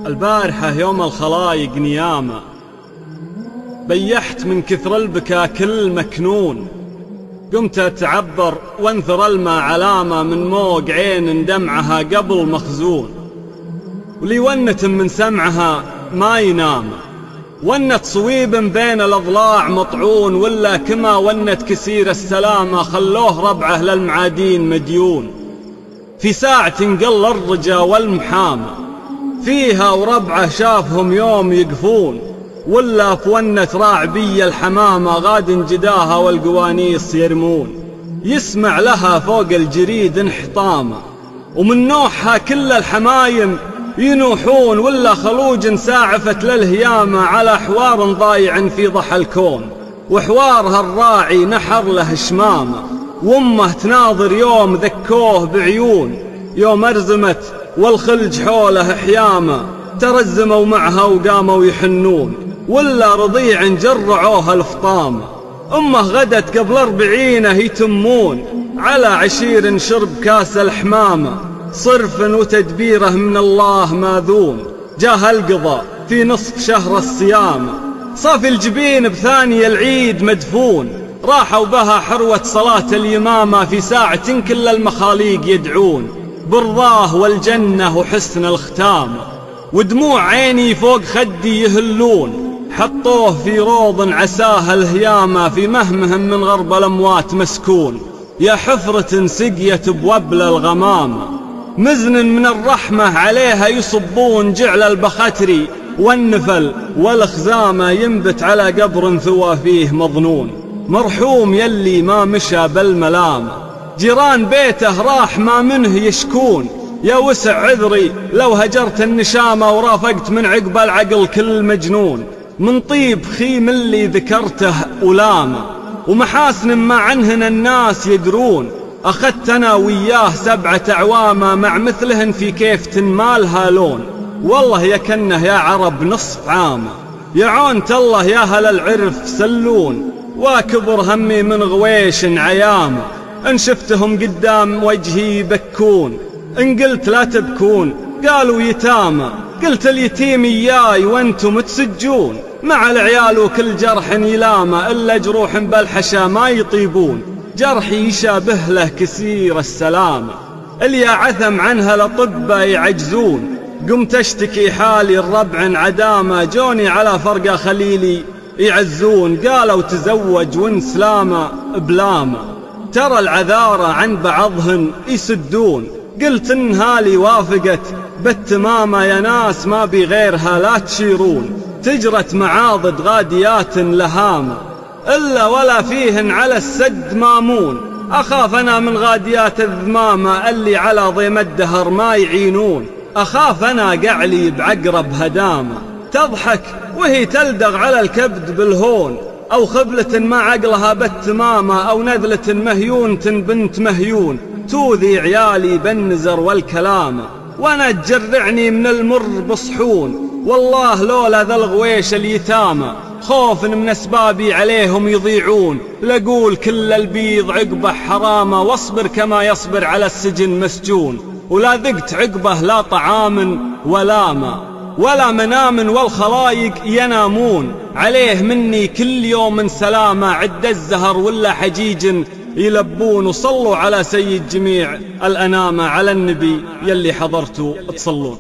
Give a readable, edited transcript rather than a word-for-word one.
البارحة يوم الخلايق نياما، بيحت من كثر البكا كل مكنون. قمت أتعبر وانثر الماء علامة من موق عين دمعها قبل مخزون. ولي ونة من سمعها ما ينام، ونة صويب بين الأضلاع مطعون، ولا كما ونة كسير السلامة خلوه ربعه للمعادين مديون. في ساعة قل الرجا والمحامة فيها وربعه شافهم يوم يقفون، ولا في ونة راعبي الحمامة غاد جداها والقوانيص يرمون. يسمع لها فوق الجريد انحطامة، ومن نوحها كل الحمايم ينوحون، ولا خلوج ساعفت للهيامة على حوار ضايع في ضحى الكون. وحوارها الراعي نحر له شمامة، وامه تناظر يوم ذكوه بعيون. يوم ارزمت والخلج حوله حيامة، ترزموا معها وقاموا يحنون، ولا رضيع جرعوها الفطامة. امه غدت قبل 40 يتمون، على عشير شرب كاس الحمامة. صرف وتدبيره من الله ماذون، جاه القضاء في نصف شهر الصيامة. صافي الجبين بثاني العيد مدفون، راحوا بها حروة صلاة اليمامة. في ساعة كل المخاليق يدعون برضاه والجنة وحسن الختامة. ودموع عيني فوق خدي يهلون، حطوه في روض عساها الهيامة. في مهمهم من غرب الأموات مسكون، يا حفرة سقيت بوبل الغمامة. مزن من الرحمة عليها يصبون، جعل البختري والنفل والخزامة ينبت على قبر ثوى فيه مظنون. مرحوم يلي ما مشى بالملامة، جيران بيته راح ما منه يشكون. يا وسع عذري لو هجرت النشامة، ورافقت من عقب العقل كل مجنون. من طيب خيم اللي ذكرته ألامة، ومحاسن ما عنهن الناس يدرون. أخذت أنا وياه 7 أعوام، مع مثلهن في كيف تنمالها لون. والله يكنه يا عرب نصف عامة، يا عونت الله يا هل العرف سلون. واكبر همي من غويش عيامة، إن شفتهم قدام وجهي يبكون. إن قلت لا تبكون قالوا يتامى، قلت اليتيم إياي وانتم تسجون. مع العيال وكل جرح يلامى، إلا جروح بالحشا ما يطيبون. جرحي يشابه له كثير السلامة، اللي عثم عنها الأطباء يعجزون. قمت أشتكي حالي الربع عدامة، جوني على فرقة خليلي يعزون. قالوا تزوج وانسلامة بلامة، ترى العذارى عن بعضهن يسدون. قلت إن هالي وافقت بالتمامة، يا ناس ما بغيرها لا تشيرون. تجرت معاضد غاديات لهامة، إلا ولا فيهن على السد مامون. أخاف أنا من غاديات الذمامة، اللي على ضيم الدهر ما يعينون. أخاف أنا قعلي بعقرب هدامة، تضحك وهي تلدغ على الكبد بالهون. أو خبلة ما عقلها بالتمامة، أو نذلة مهيونة بنت مهيون. توذي عيالي بالنزر والكلامة، وانا تجرعني من المر بصحون. والله لولا ذا الغويش اليتامى، خوف من اسبابي عليهم يضيعون. لقول كل البيض عقبه حرامة، واصبر كما يصبر على السجن مسجون. ولا ذقت عقبه لا طعام ولا ماء ولا منام، والخلايق ينامون عليه مني كل يوم سلامة. عد الزهر ولا حجيج يلبون، وصلوا على سيد جميع الأنامة، على النبي يلي حضرتوا تصلون.